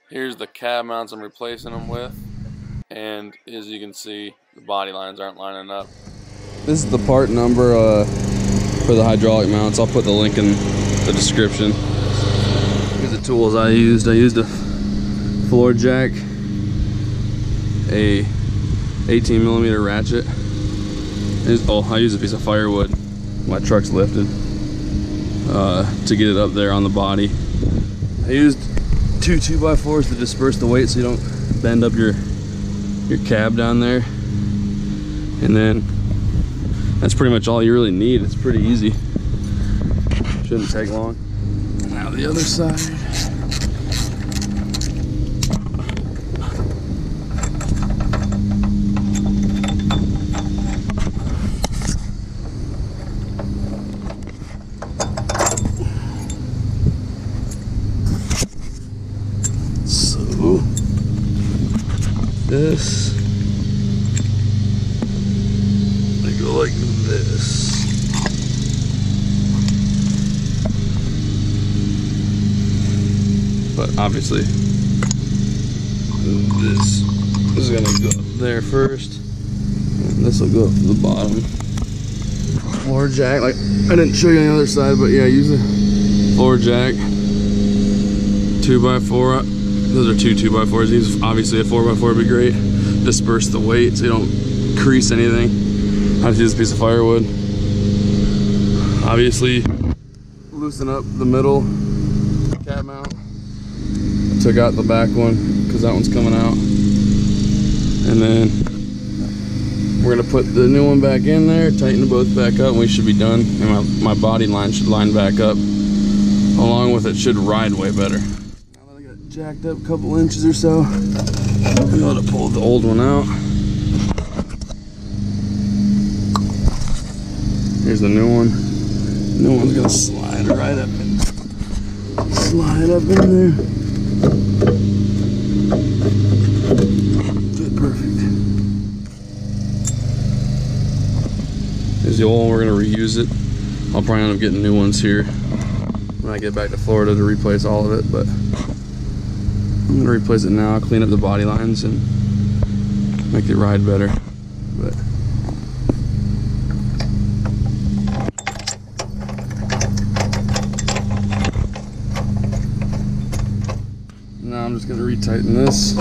Here's the cab mounts I'm replacing them with, and as you can see, the body lines aren't lining up. This is the part number for the hydraulic mounts. I'll put the link in the description. Here's the tools I used. I used a floor jack, a 18mm ratchet. I used a piece of firewood. My truck's lifted to get it up there on the body. I used 2 2x4s to disperse the weight so you don't bend up your cab down there. And then that's pretty much all you really need. It's pretty easy. Shouldn't take long. Now the other side. So this, they go like this. But obviously this is gonna go up there first, and this will go up to the bottom. Floor jack, like I didn't show you on the other side, but yeah, use a floor jack, 2x4. Those are 2 2x4s. These, obviously a 4x4 would be great. Disperse the weight so you don't crease anything. I just use a piece of firewood. Obviously loosen up the middle cab mount. I took out the back one because that one's coming out. And then we're gonna put the new one back in there, tighten them both back up, and we should be done. And my body line should line back up. Along with it, should ride way better. Jacked up a couple inches or so. I'm going to pull the old one out. Here's the new one. The new one's gonna slide right up in. Slide up in there. Good, perfect. Here's the old one. We're gonna reuse it. I'll probably end up getting new ones here when I get back to Florida to replace all of it, but I'm gonna replace it now, clean up the body lines, and make it ride better. But now I'm just gonna retighten this.